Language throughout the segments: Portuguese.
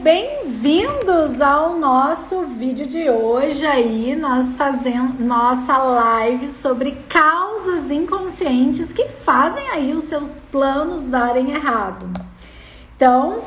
bem-vindos ao nosso vídeo de hoje aí, nós fazendo nossa live sobre causas inconscientes que fazem aí os seus planos darem errado. Então,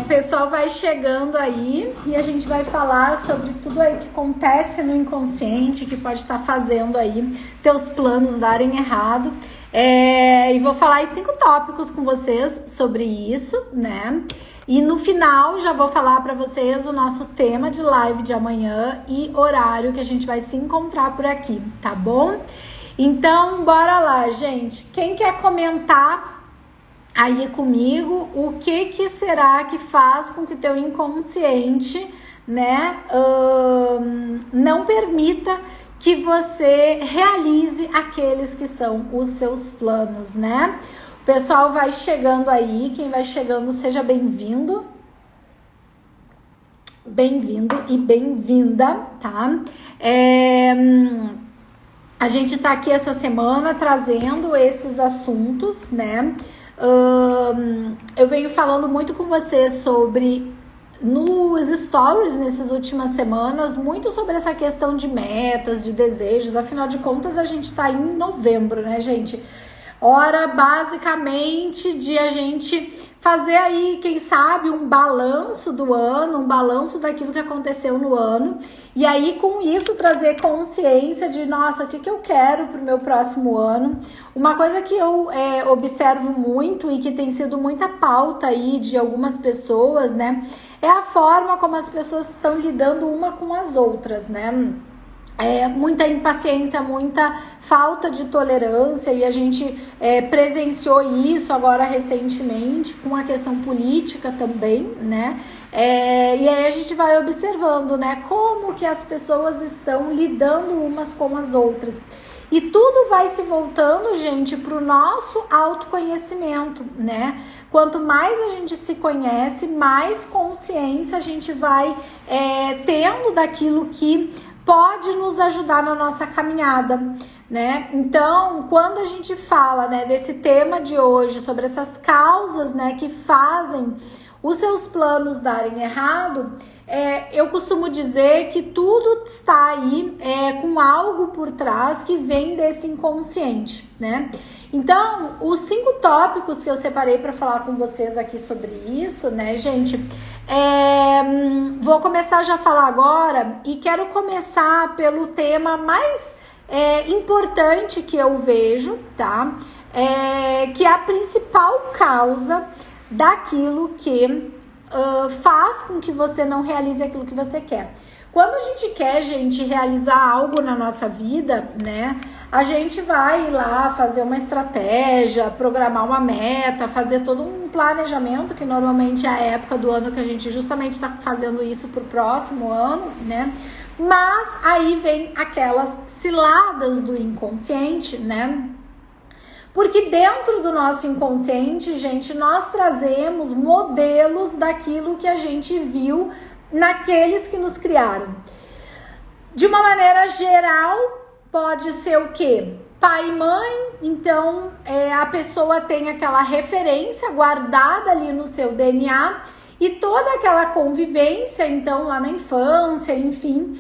o pessoal vai chegando aí e a gente vai falar sobre tudo aí que acontece no inconsciente, que pode estar fazendo aí teus planos darem errado. E vou falar em 5 tópicos com vocês sobre isso, né? E no final já vou falar para vocês o nosso tema de live de amanhã e horário que a gente vai se encontrar por aqui, tá bom? Então, bora lá, gente. Quem quer comentar aí comigo o que será que faz com que o teu inconsciente, né, não permita que você realize aqueles que são os seus planos, né? O pessoal vai chegando aí, quem vai chegando seja bem-vindo. Bem-vindo e bem-vinda, tá? A gente tá aqui essa semana trazendo esses assuntos, né? Eu venho falando muito com vocês sobre, nos stories nessas últimas semanas, muito sobre essa questão de metas, de desejos. Afinal de contas, a gente tá em novembro, né, gente? Hora basicamente de a gente fazer aí, quem sabe, um balanço do ano, um balanço daquilo que aconteceu no ano, e aí com isso trazer consciência de, nossa, o que eu quero pro meu próximo ano. Uma coisa que eu observo muito e que tem sido muita pauta aí de algumas pessoas, né, é a forma como as pessoas estão lidando uma com as outras, né? Muita impaciência, muita falta de tolerância, e a gente presenciou isso agora recentemente com a questão política também, né? E aí a gente vai observando, né, como que as pessoas estão lidando umas com as outras. E tudo vai se voltando, gente, para o nosso autoconhecimento, né? Quanto mais a gente se conhece, mais consciência a gente vai tendo daquilo que pode nos ajudar na nossa caminhada, né? Então, quando a gente fala, né, desse tema de hoje, sobre essas causas, né, que fazem os seus planos darem errado, eu costumo dizer que tudo está aí com algo por trás que vem desse inconsciente, né? Então, os 5 tópicos que eu separei para falar com vocês aqui sobre isso, né, gente? Vou começar já a falar agora e quero começar pelo tema mais importante que eu vejo, tá? Que é a principal causa daquilo que faz com que você não realize aquilo que você quer. Quando a gente quer, gente, realizar algo na nossa vida, né, a gente vai lá fazer uma estratégia, programar uma meta, fazer todo um planejamento, que normalmente é a época do ano que a gente justamente está fazendo isso para o próximo ano, né? Mas aí vem aquelas ciladas do inconsciente, né? Porque dentro do nosso inconsciente, gente, nós trazemos modelos daquilo que a gente viu naqueles que nos criaram. De uma maneira geral, pode ser o quê? Pai e mãe. Então, a pessoa tem aquela referência guardada ali no seu DNA e toda aquela convivência, então, lá na infância, enfim,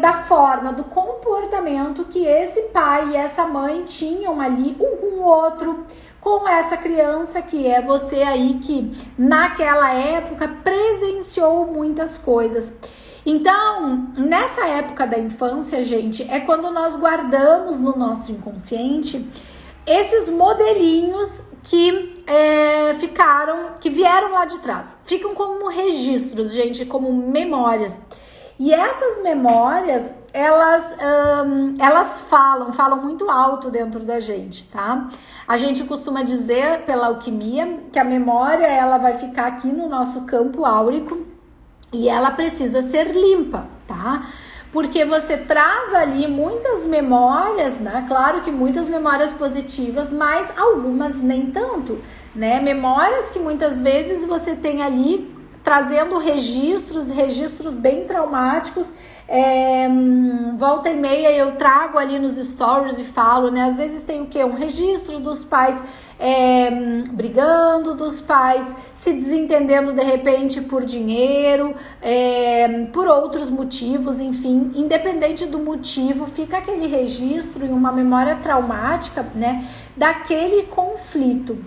da forma, do comportamento que esse pai e essa mãe tinham ali um com o outro, com essa criança que é você aí, que naquela época presenciou muitas coisas. Então, nessa época da infância, gente, é quando nós guardamos no nosso inconsciente esses modelinhos que que vieram lá de trás. Ficam como registros, gente, como memórias. E essas memórias, elas falam muito alto dentro da gente, tá? A gente costuma dizer, pela alquimia, que a memória, ela vai ficar aqui no nosso campo áurico e ela precisa ser limpa, tá? Porque você traz ali muitas memórias, né? Claro que muitas memórias positivas, mas algumas nem tanto, né? Memórias que muitas vezes você tem ali trazendo registros bem traumáticos. Volta e meia eu trago ali nos stories e falo, né? Às vezes tem o quê? Um registro dos pais brigando, dos pais se desentendendo de repente por dinheiro, por outros motivos, enfim, independente do motivo, fica aquele registro em uma memória traumática, né, daquele conflito.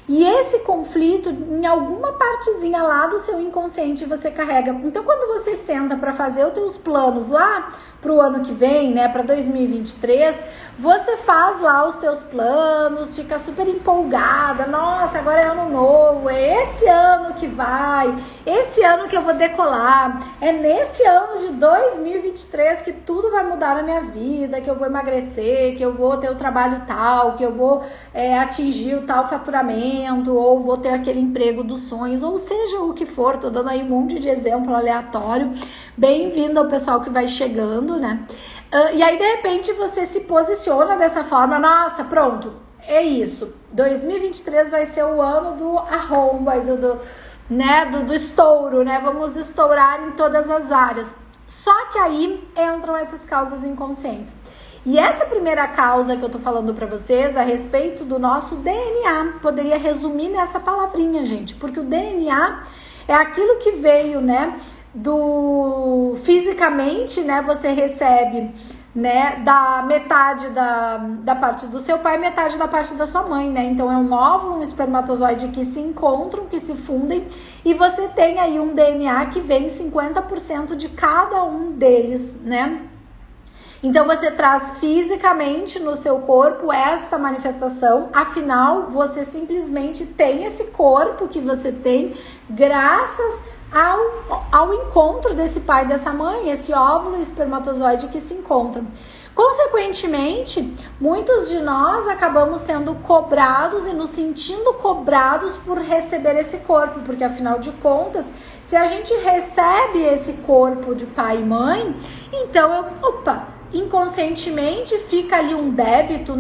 E esse conflito, em alguma partezinha lá do seu inconsciente, você carrega. Então, quando você senta para fazer os teus planos lá para o ano que vem, né, para 2023, você faz lá os teus planos, fica super empolgada. Nossa, agora é ano novo, é esse ano que vai, esse ano que eu vou decolar, é nesse ano de 2023 que tudo vai mudar na minha vida, que eu vou emagrecer, que eu vou ter o trabalho tal, que eu vou atingir o tal faturamento, ou vou ter aquele emprego dos sonhos, ou seja o que for. Tô dando aí um monte de exemplo aleatório. Bem-vindo ao pessoal que vai chegando, né? E aí, de repente, você se posiciona dessa forma. Nossa, pronto, é isso. 2023 vai ser o ano do arromba, do estouro, né? Vamos estourar em todas as áreas. Só que aí entram essas causas inconscientes. E essa primeira causa que eu tô falando pra vocês a respeito do nosso DNA, poderia resumir nessa palavrinha, gente, porque o DNA é aquilo que veio, né, fisicamente, né, você recebe, né, da metade da parte do seu pai, metade da parte da sua mãe, né? Então é um óvulo, um espermatozoide que se encontram, que se fundem, e você tem aí um DNA que vem 50% de cada um deles, né? Então você traz fisicamente no seu corpo esta manifestação, afinal você simplesmente tem esse corpo que você tem graças ao encontro desse pai e dessa mãe, esse óvulo e espermatozoide que se encontram. Consequentemente, muitos de nós acabamos sendo cobrados e nos sentindo cobrados por receber esse corpo, porque afinal de contas, se a gente recebe esse corpo de pai e mãe, então inconscientemente fica ali um débito,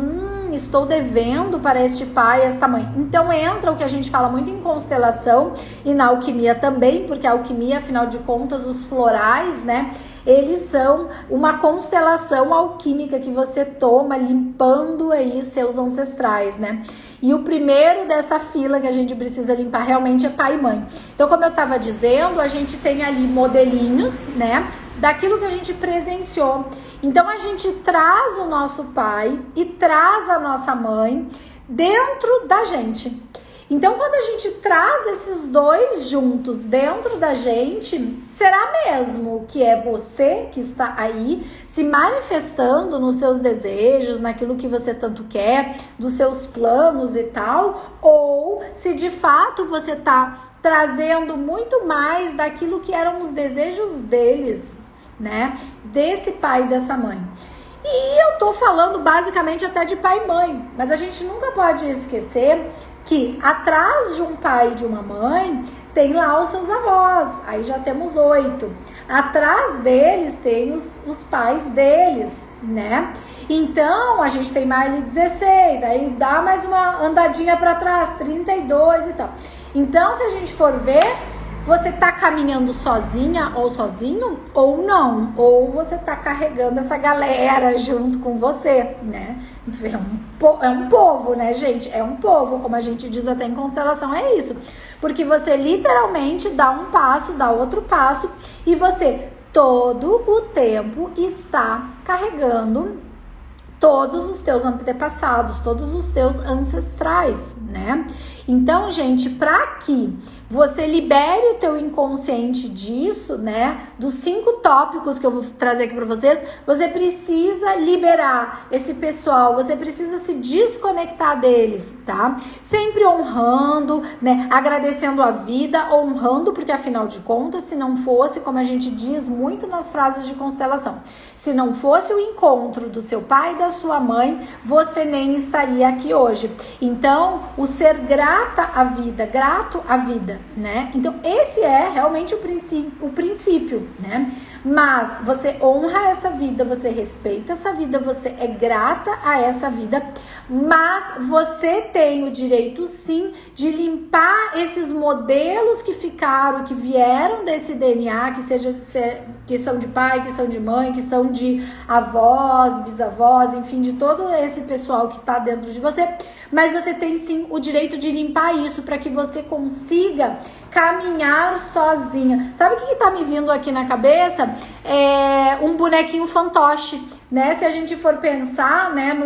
estou devendo para este pai e esta mãe. Então entra o que a gente fala muito em constelação e na alquimia também, porque a alquimia, afinal de contas, os florais, né, eles são uma constelação alquímica que você toma limpando aí seus ancestrais, né? E o primeiro dessa fila que a gente precisa limpar realmente é pai e mãe. Então, como eu estava dizendo, a gente tem ali modelinhos, né, daquilo que a gente presenciou. Então a gente traz o nosso pai e traz a nossa mãe dentro da gente. Então quando a gente traz esses dois juntos dentro da gente, será mesmo que é você que está aí se manifestando nos seus desejos, naquilo que você tanto quer, dos seus planos e tal? Ou se de fato você está trazendo muito mais daquilo que eram os desejos deles, né, desse pai e dessa mãe. E eu tô falando basicamente até de pai e mãe, mas a gente nunca pode esquecer que atrás de um pai e de uma mãe tem lá os seus avós, aí já temos 8. Atrás deles tem os pais deles, né? Então a gente tem mais 16, aí dá mais uma andadinha para trás, 32 e tal. Então, se a gente for ver, você tá caminhando sozinha ou sozinho ou não, ou você tá carregando essa galera junto com você, né? É um povo, né, gente? É um povo, como a gente diz até em constelação, é isso. Porque você literalmente dá um passo, dá outro passo, e você todo o tempo está carregando todos os teus antepassados, todos os teus ancestrais, né? Então, gente, para que você libere o teu inconsciente disso, né? Dos 5 tópicos que eu vou trazer aqui para vocês, você precisa liberar esse pessoal, você precisa se desconectar deles, tá? Sempre honrando, né? Agradecendo a vida, honrando, porque afinal de contas, se não fosse, como a gente diz muito nas frases de constelação, se não fosse o encontro do seu pai e da sua mãe, você nem estaria aqui hoje. Então, o ser grato à vida, né? Então, esse é realmente o princípio, né? Mas você honra essa vida, você respeita essa vida, você é grata a essa vida, mas você tem o direito sim de limpar esses modelos que ficaram, que vieram desse DNA, que são de pai, que são de mãe, que são de avós, bisavós, enfim, de todo esse pessoal que tá dentro de você. Mas você tem sim o direito de limpar isso para que você consiga caminhar sozinha. Sabe o que tá me vindo aqui na cabeça? É um bonequinho fantoche, né? Se a gente for pensar, né,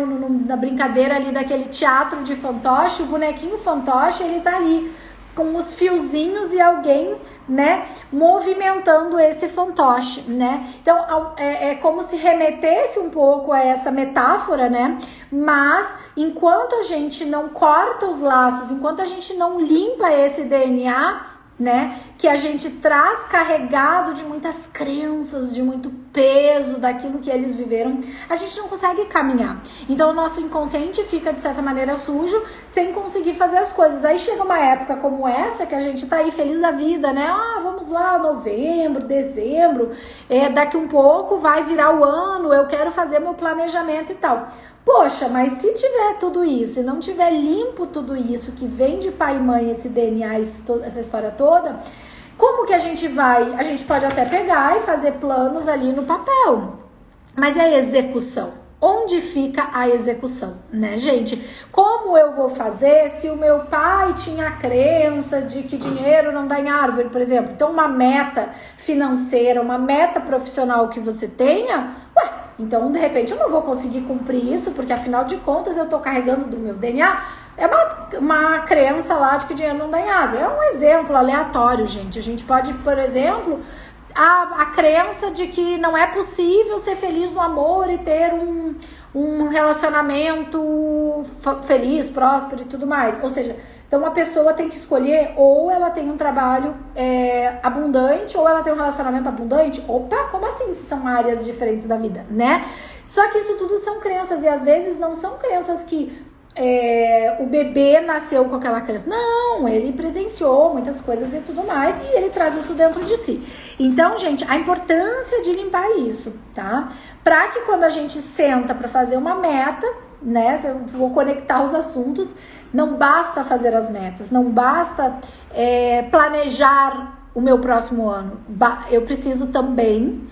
na brincadeira ali daquele teatro de fantoche, o bonequinho fantoche, ele tá ali com os fiozinhos e alguém, né, movimentando esse fantoche, né? Então é como se remetesse um pouco a essa metáfora, né? Mas enquanto a gente não corta os laços, enquanto a gente não limpa esse DNA, né, que a gente traz carregado de muitas crenças, de muito peso daquilo que eles viveram, a gente não consegue caminhar. Então o nosso inconsciente fica de certa maneira sujo, sem conseguir fazer as coisas. Aí chega uma época como essa, que a gente tá aí feliz da vida, né? Vamos lá, novembro, dezembro, daqui um pouco vai virar o ano, eu quero fazer meu planejamento e tal. Poxa, mas se tiver tudo isso e não tiver limpo tudo isso que vem de pai e mãe, esse DNA, essa história toda, como que a gente vai? A gente pode até pegar e fazer planos ali no papel, mas é a execução. Onde fica a execução, né, gente? Como eu vou fazer se o meu pai tinha a crença de que dinheiro não dá em árvore, por exemplo? Então, uma meta financeira, uma meta profissional que você tenha, então, de repente, eu não vou conseguir cumprir isso, porque afinal de contas eu tô carregando do meu DNA. É uma crença lá de que dinheiro não dá em árvore. É um exemplo aleatório, gente. A gente pode, por exemplo, a crença de que não é possível ser feliz no amor e ter um relacionamento feliz, próspero e tudo mais. Ou seja, então uma pessoa tem que escolher, ou ela tem um trabalho abundante, ou ela tem um relacionamento abundante. Opa, como assim se são áreas diferentes da vida, né? Só que isso tudo são crenças, e às vezes não são crenças que o bebê nasceu com aquela crença. Não, ele presenciou muitas coisas e tudo mais, e ele traz isso dentro de si. Então, gente, a importância de limpar isso, tá? Pra que quando a gente senta pra fazer uma meta, né? Se eu vou conectar os assuntos, não basta fazer as metas, não basta planejar o meu próximo ano. Eu preciso também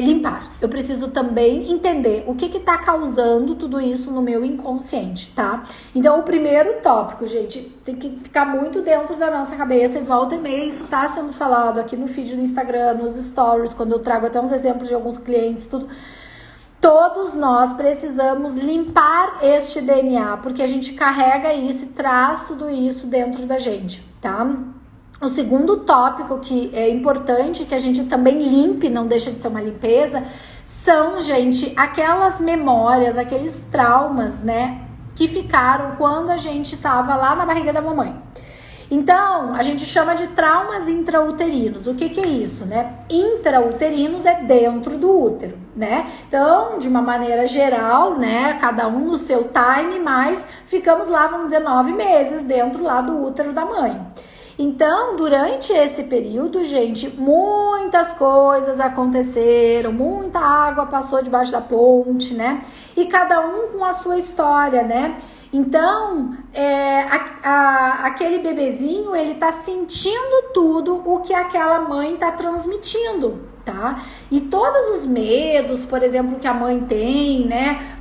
limpar. Eu preciso também entender o que está causando tudo isso no meu inconsciente, tá? Então, o primeiro tópico, gente, tem que ficar muito dentro da nossa cabeça, e volta e meia isso tá sendo falado aqui no feed do Instagram, nos stories, quando eu trago até uns exemplos de alguns clientes, tudo. Todos nós precisamos limpar este DNA, porque a gente carrega isso e traz tudo isso dentro da gente, tá? O segundo tópico que é importante que a gente também limpe, não deixa de ser uma limpeza, são, gente, aquelas memórias, aqueles traumas, né, que ficaram quando a gente tava lá na barriga da mamãe. Então, a gente chama de traumas intrauterinos. O que é isso, né? Intrauterinos é dentro do útero, né? Então, de uma maneira geral, né? Cada um no seu time, mas ficamos lá, vamos dizer, 9 meses dentro lá do útero da mãe. Então, durante esse período, gente, muitas coisas aconteceram, muita água passou debaixo da ponte, né? E cada um com a sua história, né? Então, aquele bebezinho, ele tá sentindo tudo o que aquela mãe tá transmitindo, tá? E todos os medos, por exemplo, que a mãe tem, né?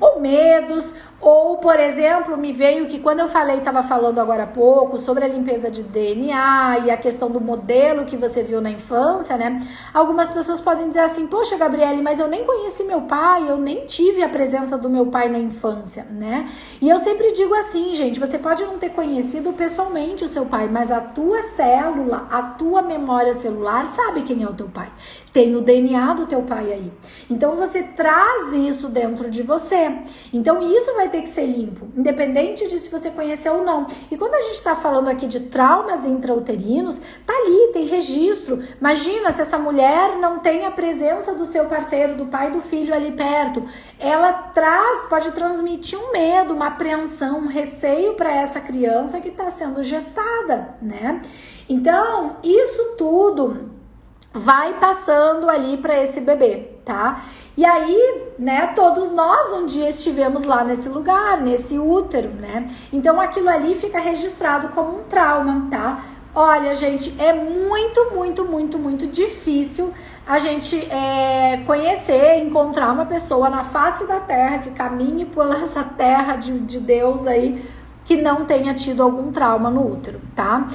Ou medos, ou, por exemplo, me veio que quando eu estava falando agora há pouco sobre a limpeza de DNA e a questão do modelo que você viu na infância, né? Algumas pessoas podem dizer assim, poxa, Gabriele, mas eu nem conheci meu pai, eu nem tive a presença do meu pai na infância, né? E eu sempre digo assim, gente, você pode não ter conhecido pessoalmente o seu pai, mas a tua célula, a tua memória celular sabe quem é o teu pai. Tem o DNA do teu pai aí. Então, você traz isso dentro de você. Então, isso vai ter que ser limpo, independente de se você conhecer ou não. E quando a gente tá falando aqui de traumas intrauterinos, tá ali, tem registro. Imagina se essa mulher não tem a presença do seu parceiro, do pai do filho ali perto. Ela pode transmitir um medo, uma apreensão, um receio para essa criança que tá sendo gestada, né? Então, isso tudo vai passando ali para esse bebê, tá? E aí, né, todos nós um dia estivemos lá nesse lugar, nesse útero, né? Então aquilo ali fica registrado como um trauma, tá? Olha, gente, é muito difícil a gente conhecer, encontrar uma pessoa na face da terra que caminhe por essa terra de Deus aí, que não tenha tido algum trauma no útero, tá?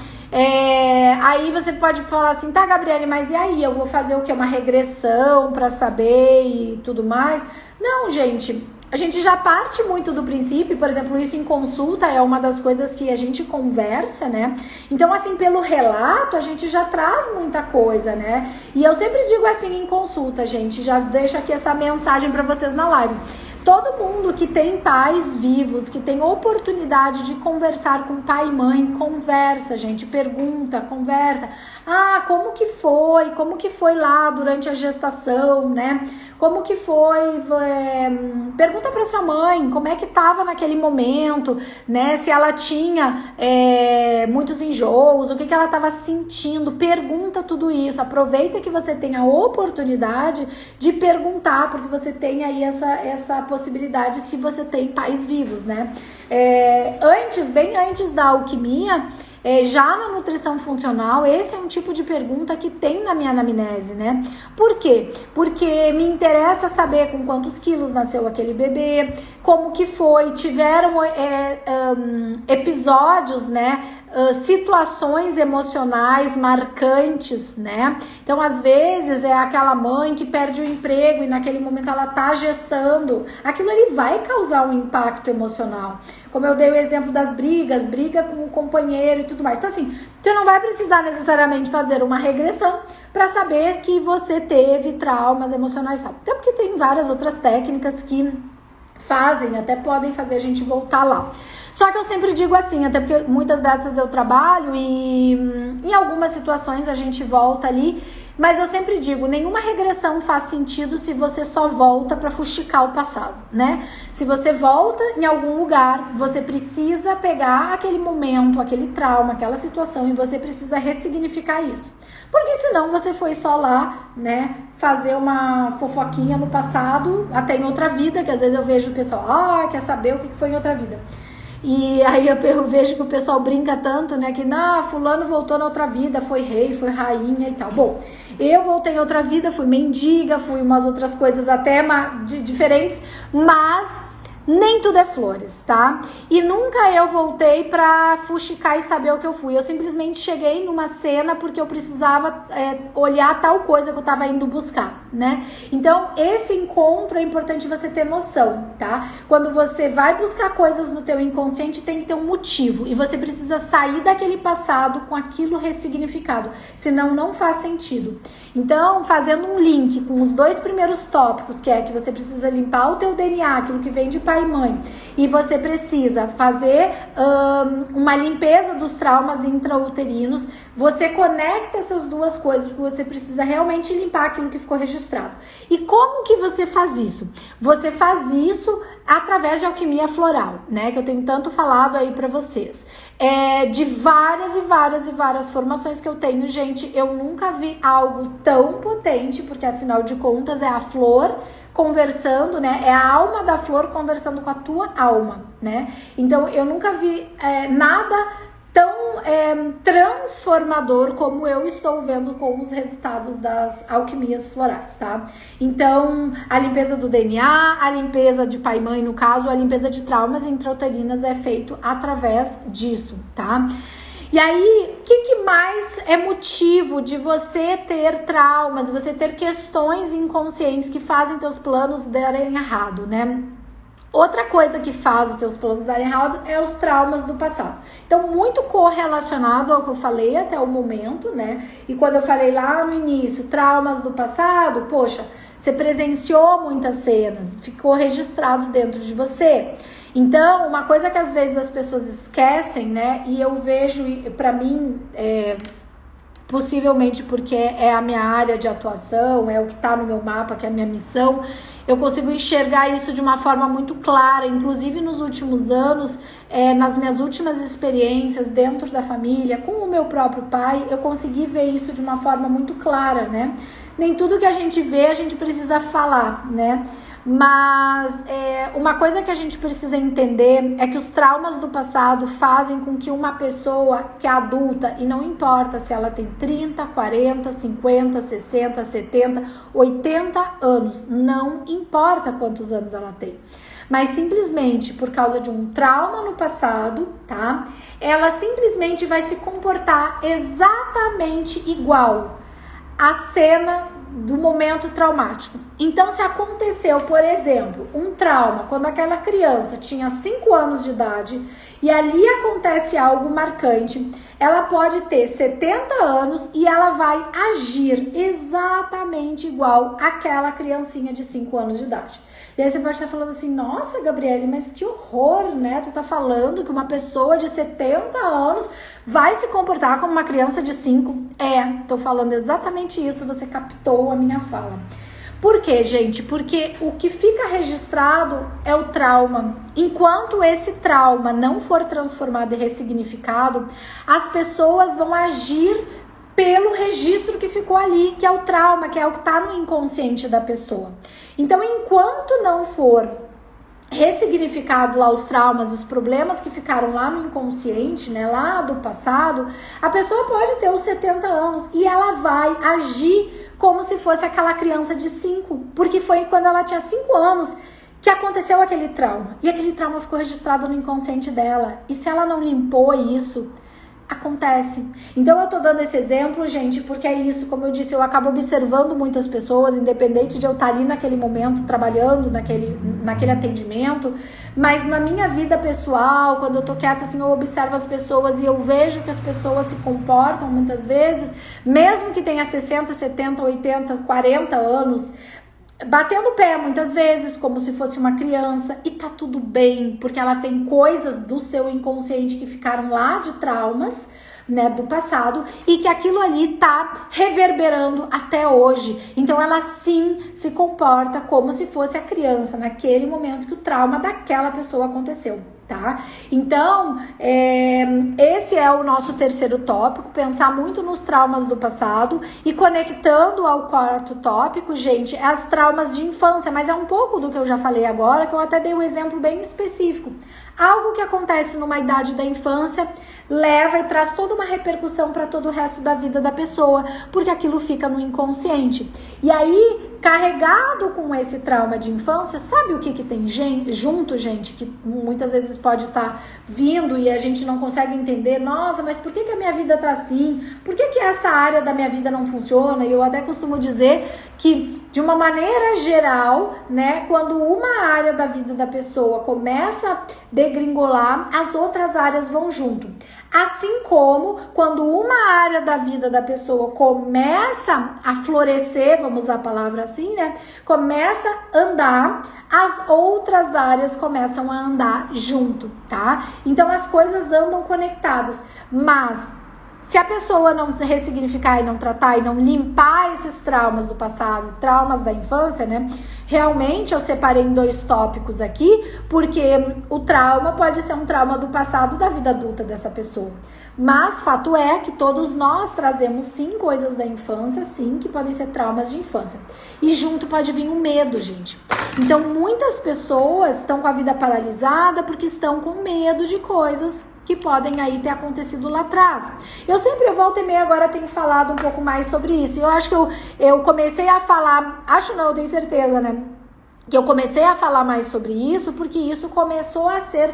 Aí você pode falar assim, tá, Gabriele, mas e aí? Eu vou fazer o quê? Uma regressão pra saber e tudo mais? Não, gente, a gente já parte muito do princípio, por exemplo, isso em consulta é uma das coisas que a gente conversa, né? Então, assim, pelo relato, a gente já traz muita coisa, né? E eu sempre digo assim em consulta, gente, já deixo aqui essa mensagem pra vocês na live. Todo mundo que tem pais vivos, que tem oportunidade de conversar com pai e mãe, conversa, gente, pergunta, conversa. Ah, como que foi? Como que foi lá durante a gestação, né? Como que foi? Pergunta para sua mãe como é que tava naquele momento, né? Se ela tinha muitos enjoos, o que que ela tava sentindo. Pergunta tudo isso. Aproveita que você tem a oportunidade de perguntar, porque você tem aí essa possibilidade se você tem pais vivos, né? Bem antes da alquimia, já na nutrição funcional, esse é um tipo de pergunta que tem na minha anamnese, né? Por quê? Porque me interessa saber com quantos quilos nasceu aquele bebê, como que foi, tiveram episódios, né? Situações emocionais marcantes, né? Então, às vezes, é aquela mãe que perde o emprego e naquele momento ela tá gestando. Aquilo ali vai causar um impacto emocional. Como eu dei o exemplo das briga com o companheiro e tudo mais. Então, assim, você não vai precisar necessariamente fazer uma regressão para saber que você teve traumas emocionais. Até porque tem várias outras técnicas que até podem fazer a gente voltar lá. Só que eu sempre digo assim, até porque muitas dessas eu trabalho e em algumas situações a gente volta ali, mas eu sempre digo, nenhuma regressão faz sentido se você só volta para fuxicar o passado, né? Se você volta em algum lugar, você precisa pegar aquele momento, aquele trauma, aquela situação e você precisa ressignificar isso. Porque senão você foi só lá, né, fazer uma fofoquinha no passado, até em outra vida, que às vezes eu vejo o pessoal, quer saber o que foi em outra vida. E aí eu vejo que o pessoal brinca tanto, né, que fulano voltou na outra vida, foi rei, foi rainha e tal. Bom, eu voltei em outra vida, fui mendiga, fui umas outras coisas até diferentes, mas nem tudo é flores, tá? E nunca eu voltei pra fuxicar e saber o que eu fui. Eu simplesmente cheguei numa cena porque eu precisava olhar tal coisa que eu tava indo buscar, né? Então, esse encontro é importante você ter noção, tá? Quando você vai buscar coisas no teu inconsciente, tem que ter um motivo. E você precisa sair daquele passado com aquilo ressignificado. Senão, não faz sentido. Então, fazendo um link com os 2 primeiros tópicos, que é que você precisa limpar o teu DNA, aquilo que vem de pai e mãe, e você precisa fazer uma limpeza dos traumas intrauterinos, você conecta essas duas coisas, porque você precisa realmente limpar aquilo que ficou registrado. E como que você faz isso? Você faz isso através de alquimia floral, né? Que eu tenho tanto falado aí pra vocês. De várias formações que eu tenho, gente, eu nunca vi algo tão potente, porque afinal de contas é a flor conversando, né? É a alma da flor conversando com a tua alma, né? Então, eu nunca vi nada tão transformador como eu estou vendo com os resultados das alquimias florais, tá? Então, a limpeza do DNA, a limpeza de pai e mãe, no caso, a limpeza de traumas intrauterinas é feito através disso, tá? E aí, o que mais é motivo de você ter traumas, você ter questões inconscientes que fazem teus planos darem errado, né? Outra coisa que faz os teus planos darem errado é os traumas do passado. Então, muito correlacionado ao que eu falei até o momento, né? E quando eu falei lá no início, traumas do passado, poxa, você presenciou muitas cenas, ficou registrado dentro de você. Então, uma coisa que às vezes as pessoas esquecem, né? E eu vejo, pra mim, possivelmente porque é a minha área de atuação, é o que está no meu mapa, que é a minha missão, eu consigo enxergar isso de uma forma muito clara. Inclusive nos últimos anos, nas minhas últimas experiências dentro da família, com o meu próprio pai, eu consegui ver isso de uma forma muito clara, né? Nem tudo que a gente vê a gente precisa falar, né? Mas uma coisa que a gente precisa entender é que os traumas do passado fazem com que uma pessoa que é adulta, e não importa se ela tem 30, 40, 50, 60, 70, 80 anos, não importa quantos anos ela tem, mas simplesmente por causa de um trauma no passado, tá? Ela simplesmente vai se comportar exatamente igual à cena do momento traumático. Então, se aconteceu, por exemplo, um trauma quando aquela criança tinha 5 anos de idade e ali acontece algo marcante, ela pode ter 70 anos e ela vai agir exatamente igual àquela criancinha de 5 anos de idade. E aí você pode estar falando assim, nossa, Gabriele, mas que horror, né? Tu tá falando que uma pessoa de 70 anos vai se comportar como uma criança de 5? Tô falando exatamente isso, você captou a minha fala. Por quê, gente? Porque o que fica registrado é o trauma. Enquanto esse trauma não for transformado e ressignificado, as pessoas vão agir pelo registro que ficou ali, que é o trauma, que é o que está no inconsciente da pessoa. Então, enquanto não for ressignificado lá os traumas, os problemas que ficaram lá no inconsciente, né, lá do passado, a pessoa pode ter os 70 anos e ela vai agir como se fosse aquela criança de 5, porque foi quando ela tinha 5 anos que aconteceu aquele trauma. E aquele trauma ficou registrado no inconsciente dela. E se ela não limpou isso, acontece. Então eu tô dando esse exemplo, gente, porque é isso, como eu disse, eu acabo observando muitas pessoas, independente de eu estar ali naquele momento, trabalhando naquele atendimento, mas na minha vida pessoal, quando eu tô quieta, assim, eu observo as pessoas e eu vejo que as pessoas se comportam muitas vezes, mesmo que tenha 60, 70, 80, 40 anos, batendo o pé muitas vezes, como se fosse uma criança, e tá tudo bem, porque ela tem coisas do seu inconsciente que ficaram lá de traumas, né, do passado, e que aquilo ali tá reverberando até hoje. Então ela sim se comporta como se fosse a criança naquele momento que o trauma daquela pessoa aconteceu. Tá? Então, esse é o nosso terceiro tópico, pensar muito nos traumas do passado e conectando ao quarto tópico, gente, é as traumas de infância, mas é um pouco do que eu já falei agora, que eu até dei um exemplo bem específico. Algo que acontece numa idade da infância leva e traz toda uma repercussão para todo o resto da vida da pessoa, porque aquilo fica no inconsciente. E aí, carregado com esse trauma de infância, sabe o que tem junto, gente, que muitas vezes pode estar vindo e a gente não consegue entender, nossa, mas por que a minha vida tá assim? Por que essa área da minha vida não funciona? E eu até costumo dizer que, de uma maneira geral, né, quando uma área da vida da pessoa começa a degringolar, as outras áreas vão junto. Assim como quando uma área da vida da pessoa começa a florescer, vamos usar a palavra assim, né? Começa a andar, as outras áreas começam a andar junto, tá? Então as coisas andam conectadas, mas se a pessoa não ressignificar e não tratar e não limpar esses traumas do passado, traumas da infância, né? Realmente eu separei em 2 tópicos aqui, porque o trauma pode ser um trauma do passado da vida adulta dessa pessoa. Mas fato é que todos nós trazemos sim coisas da infância, sim, que podem ser traumas de infância. E junto pode vir o medo, gente. Então muitas pessoas estão com a vida paralisada porque estão com medo de coisas que podem aí ter acontecido lá atrás. Eu volta e meia agora tenho falado um pouco mais sobre isso. E eu acho que eu comecei a falar, eu tenho certeza, né? Que eu comecei a falar mais sobre isso porque isso começou a ser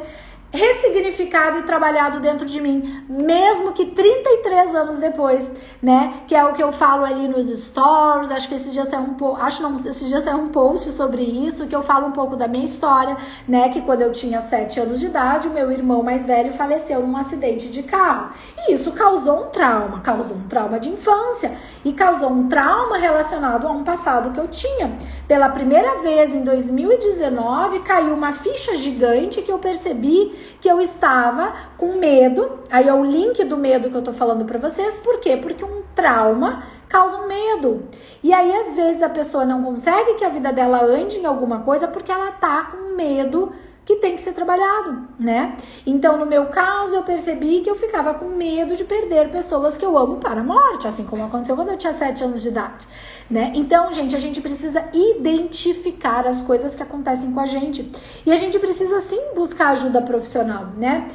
ressignificado e trabalhado dentro de mim, mesmo que 33 anos depois, né? Que é o que eu falo ali nos stories. Acho que esses dias saiu um post sobre isso, que eu falo um pouco da minha história, né? Que quando eu tinha 7 anos de idade, o meu irmão mais velho faleceu num acidente de carro. E isso causou um trauma de infância e causou um trauma relacionado a um passado que eu tinha. Pela primeira vez em 2019, caiu uma ficha gigante que eu percebi que eu estava com medo. Aí é o link do medo que eu tô falando pra vocês. Por quê? Porque um trauma causa um medo. E aí, às vezes, a pessoa não consegue que a vida dela ande em alguma coisa porque ela tá com medo que tem que ser trabalhado, né? Então, no meu caso, eu percebi que eu ficava com medo de perder pessoas que eu amo para a morte, assim como aconteceu quando eu tinha 7 anos de idade, né? Então, gente, a gente precisa identificar as coisas que acontecem com a gente. E a gente precisa, sim, buscar ajuda profissional, né?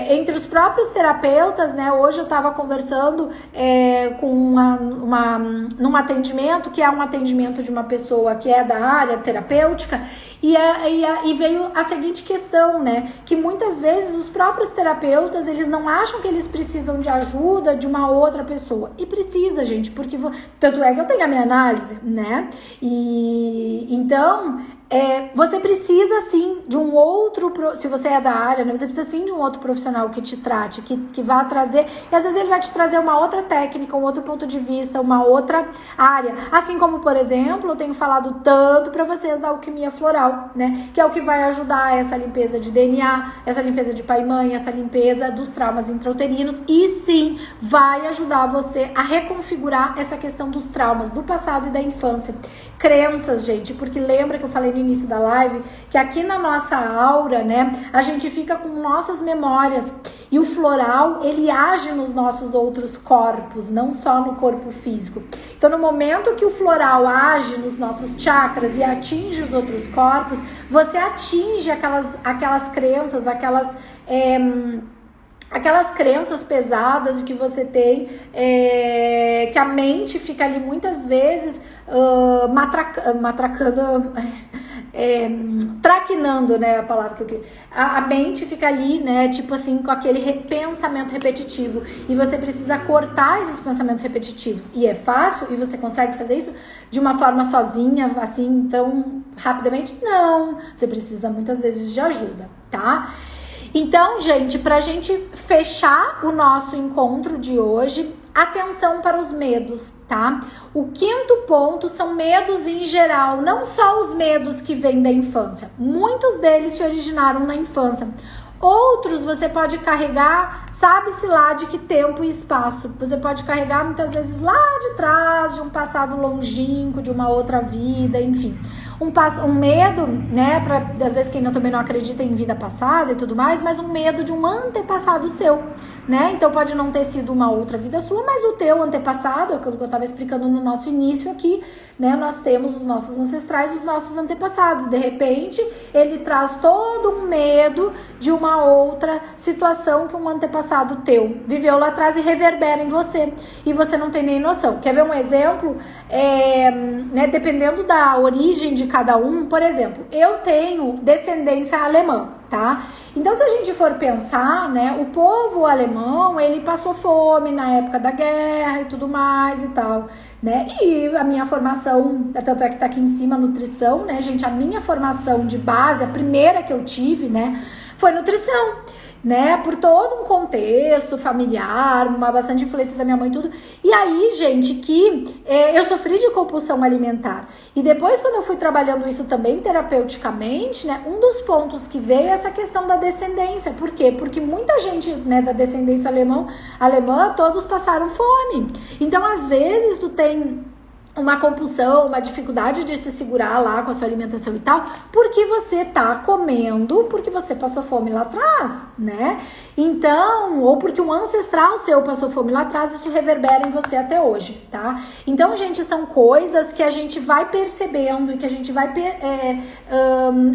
Entre os próprios terapeutas, né? Hoje eu estava conversando com num atendimento, que é um atendimento de uma pessoa que é da área terapêutica, e veio a seguinte questão, né? Que muitas vezes os próprios terapeutas, eles não acham que eles precisam de ajuda de uma outra pessoa. E precisa, gente, porque tanto é que eu tenho a minha análise, né? E então, você precisa sim de um outro, se você é da área, né? Você precisa sim de um outro profissional que te trate, que vá trazer, e às vezes ele vai te trazer uma outra técnica, um outro ponto de vista, uma outra área. Assim como, por exemplo, eu tenho falado tanto pra vocês da alquimia floral, né? Que é o que vai ajudar essa limpeza de DNA, essa limpeza de pai e mãe, essa limpeza dos traumas intrauterinos, e sim, vai ajudar você a reconfigurar essa questão dos traumas do passado e da infância. Crenças, gente, porque lembra que eu falei no início da live que aqui na nossa aura, né, a gente fica com nossas memórias, e o floral, ele age nos nossos outros corpos, não só no corpo físico. Então, no momento que o floral age nos nossos chakras e atinge os outros corpos, você atinge aquelas crenças, aquelas crenças pesadas de que você tem, que a mente fica ali muitas vezes traquinando, né, a palavra que eu queria. A mente fica ali, né, tipo assim, com aquele pensamento repetitivo, e você precisa cortar esses pensamentos repetitivos. E é fácil? E você consegue fazer isso de uma forma sozinha, assim, tão rapidamente? Não. Você precisa muitas vezes de ajuda, tá? Então, gente, pra gente fechar o nosso encontro de hoje, atenção para os medos, tá? O 5º ponto são medos em geral, não só os medos que vêm da infância. Muitos deles se originaram na infância. Outros você pode carregar, sabe-se lá de que tempo e espaço. Você pode carregar muitas vezes lá de trás, de um passado longínquo, de uma outra vida, enfim. Um medo, né, às vezes quem também não acredita em vida passada e tudo mais, mas um medo de um antepassado seu, né? Então pode não ter sido uma outra vida sua, mas o teu antepassado, aquilo que eu estava explicando no nosso início aqui, né? Nós temos os nossos ancestrais, os nossos antepassados. De repente, ele traz todo um medo de uma outra situação que um antepassado teu viveu lá atrás e reverbera em você. E você não tem nem noção. Quer ver um exemplo? Né, dependendo da origem de cada um, por exemplo, eu tenho descendência alemã, tá? Então, se a gente for pensar, né, o povo alemão, ele passou fome na época da guerra e tudo mais e tal, né? E a minha formação, tanto é que tá aqui em cima, nutrição, né, gente? A minha formação de base, a primeira que eu tive, né, foi nutrição, né, por todo um contexto familiar, bastante influência da minha mãe e tudo. E aí, gente, que eu sofri de compulsão alimentar. E depois, quando eu fui trabalhando isso também terapeuticamente, né, um dos pontos que veio é essa questão da descendência. Por quê? Porque muita gente, né, da descendência alemã, todos passaram fome. Então, às vezes, tu tem uma compulsão, uma dificuldade de se segurar lá com a sua alimentação e tal, porque você tá comendo, porque você passou fome lá atrás, né? Então, ou porque um ancestral seu passou fome lá atrás, isso reverbera em você até hoje, tá? Então, gente, são coisas que a gente vai percebendo e que a gente vai...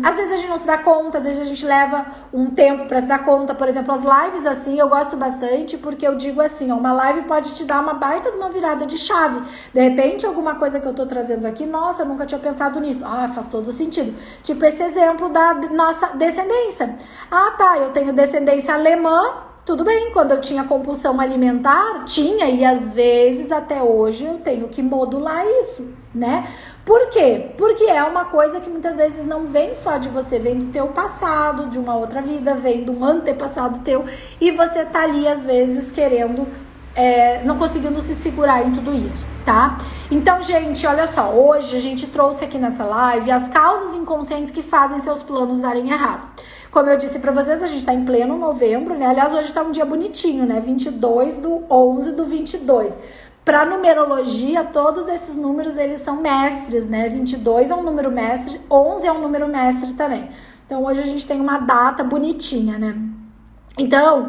às vezes a gente não se dá conta, às vezes a gente leva um tempo pra se dar conta. Por exemplo, as lives assim, eu gosto bastante, porque eu digo assim, ó, uma live pode te dar uma baita de uma virada de chave. De repente, alguma coisa que eu tô trazendo aqui, nossa, eu nunca tinha pensado nisso. Ah, faz todo sentido. Tipo esse exemplo da nossa descendência. Ah, tá, eu tenho descendência alemã, tudo bem, quando eu tinha compulsão alimentar, tinha, e às vezes até hoje eu tenho que modular isso, né? Por quê? Porque é uma coisa que muitas vezes não vem só de você, vem do teu passado, de uma outra vida, vem de um antepassado teu, e você tá ali às vezes querendo, não conseguindo se segurar em tudo isso, tá? Então, gente, olha só, hoje a gente trouxe aqui nessa live as causas inconscientes que fazem seus planos darem errado. Como eu disse pra vocês, a gente tá em pleno novembro, né? Aliás, hoje tá um dia bonitinho, né? 22/11/22. Para numerologia, todos esses números, eles são mestres, né? 22 é um número mestre, 11 é um número mestre também. Então, hoje a gente tem uma data bonitinha, né? Então,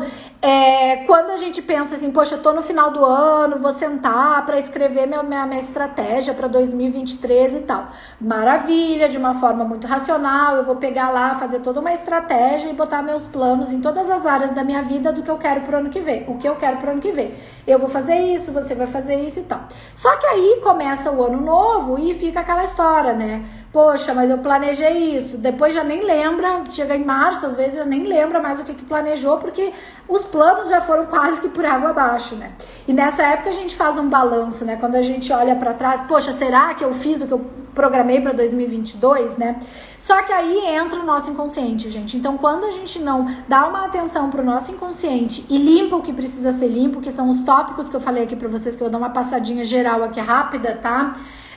quando a gente pensa assim, poxa, eu tô no final do ano, vou sentar para escrever minha estratégia para 2023 e tal. Maravilha, de uma forma muito racional, eu vou pegar lá, fazer toda uma estratégia e botar meus planos em todas as áreas da minha vida do que eu quero pro ano que vem. O que eu quero pro ano que vem. Eu vou fazer isso, você vai fazer isso e tal. Só que aí começa o ano novo e fica aquela história, né? Poxa, mas eu planejei isso. Depois já nem lembra, chega em março, às vezes já nem lembra mais o que planejou, porque os planos já foram quase que por água abaixo, né? E nessa época a gente faz um balanço, né? Quando a gente olha pra trás, poxa, será que eu fiz o que eu programei para 2022, né? Só que aí entra o nosso inconsciente, gente. Então, quando a gente não dá uma atenção pro nosso inconsciente e limpa o que precisa ser limpo, que são os tópicos que eu falei aqui pra vocês, que eu vou dar uma passadinha geral aqui rápida, tá?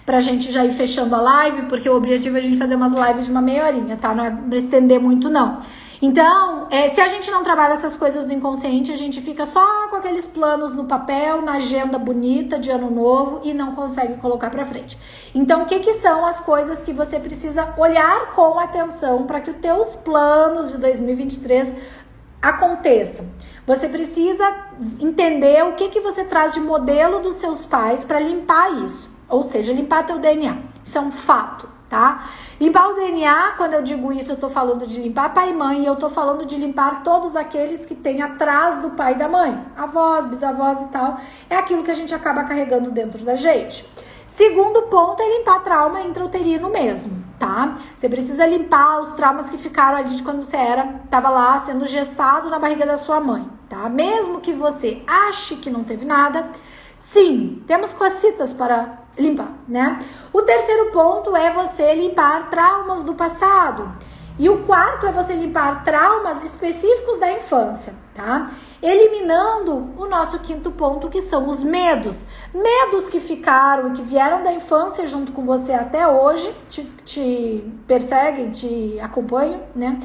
Pra gente já ir fechando a live, porque o objetivo é a gente fazer umas lives de uma meia horinha, tá? Não é pra estender muito, não. Então, se a gente não trabalha essas coisas do inconsciente, a gente fica só com aqueles planos no papel, na agenda bonita de ano novo e não consegue colocar pra frente. Então, o que são as coisas que você precisa olhar com atenção para que os teus planos de 2023 aconteçam? Você precisa entender o que você traz de modelo dos seus pais para limpar isso. Ou seja, limpar teu DNA. Isso é um fato, tá? Limpar o DNA, quando eu digo isso, eu tô falando de limpar pai e mãe, e eu tô falando de limpar todos aqueles que tem atrás do pai e da mãe. Avós, bisavós e tal. É aquilo que a gente acaba carregando dentro da gente. Segundo ponto é limpar trauma intrauterino mesmo, tá? Você precisa limpar os traumas que ficaram ali de quando você tava lá sendo gestado na barriga da sua mãe, tá? Mesmo que você ache que não teve nada, sim, temos cocitas para limpar, né? O terceiro ponto é você limpar traumas do passado. E o quarto é você limpar traumas específicos da infância, tá? Eliminando o nosso quinto ponto, que são os medos. Medos que ficaram, que vieram da infância junto com você até hoje, te perseguem, te acompanham, né?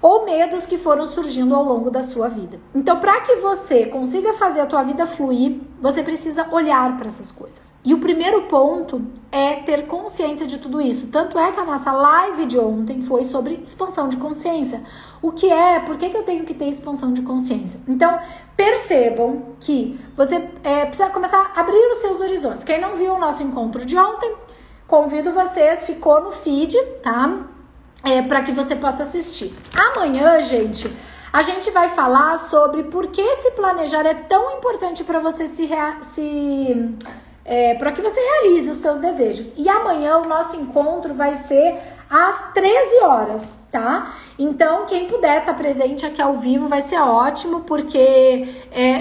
Ou medos que foram surgindo ao longo da sua vida. Então, para que você consiga fazer a tua vida fluir, você precisa olhar para essas coisas. E o primeiro ponto é ter consciência de tudo isso. Tanto é que a nossa live de ontem foi sobre expansão de consciência. O que é? Por que eu tenho que ter expansão de consciência? Então, percebam que você precisa começar a abrir os seus horizontes. Quem não viu o nosso encontro de ontem, convido vocês, ficou no feed, tá? Para que você possa assistir. Amanhã, gente, a gente vai falar sobre por que se planejar é tão importante para você para que você realize os seus desejos. E amanhã o nosso encontro vai ser às 13 horas, tá? Então, quem puder estar presente aqui ao vivo vai ser ótimo, porque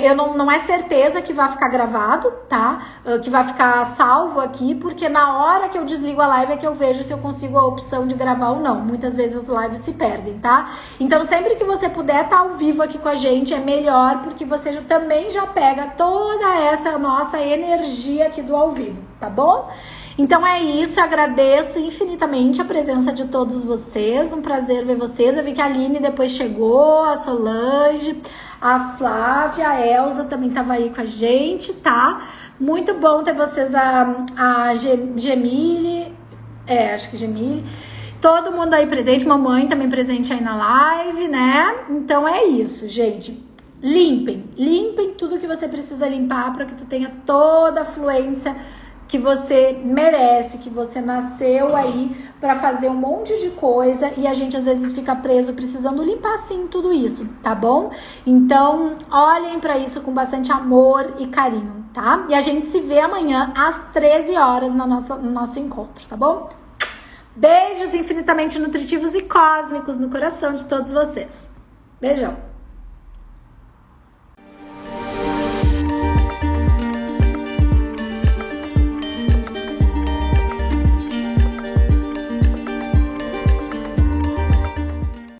eu não é certeza que vai ficar gravado, tá? Que vai ficar salvo aqui, porque na hora que eu desligo a live é que eu vejo se eu consigo a opção de gravar ou não. Muitas vezes as lives se perdem, tá? Então, sempre que você puder estar ao vivo aqui com a gente, é melhor, porque você também já pega toda essa nossa energia aqui do ao vivo, tá bom? Então é isso, agradeço infinitamente a presença de todos vocês, um prazer ver vocês. Eu vi que a Aline depois chegou, a Solange, a Flávia, a Elza também estava aí com a gente, tá? Muito bom ter vocês, a Gemile, acho que Gemile, todo mundo aí presente, mamãe também presente aí na live, né? Então é isso, gente. Limpem tudo que você precisa limpar para que tu tenha toda a fluência que você merece, que você nasceu aí para fazer um monte de coisa e a gente às vezes fica preso precisando limpar sim tudo isso, tá bom? Então, olhem para isso com bastante amor e carinho, tá? E a gente se vê amanhã às 13 horas no nosso encontro, tá bom? Beijos infinitamente nutritivos e cósmicos no coração de todos vocês. Beijão!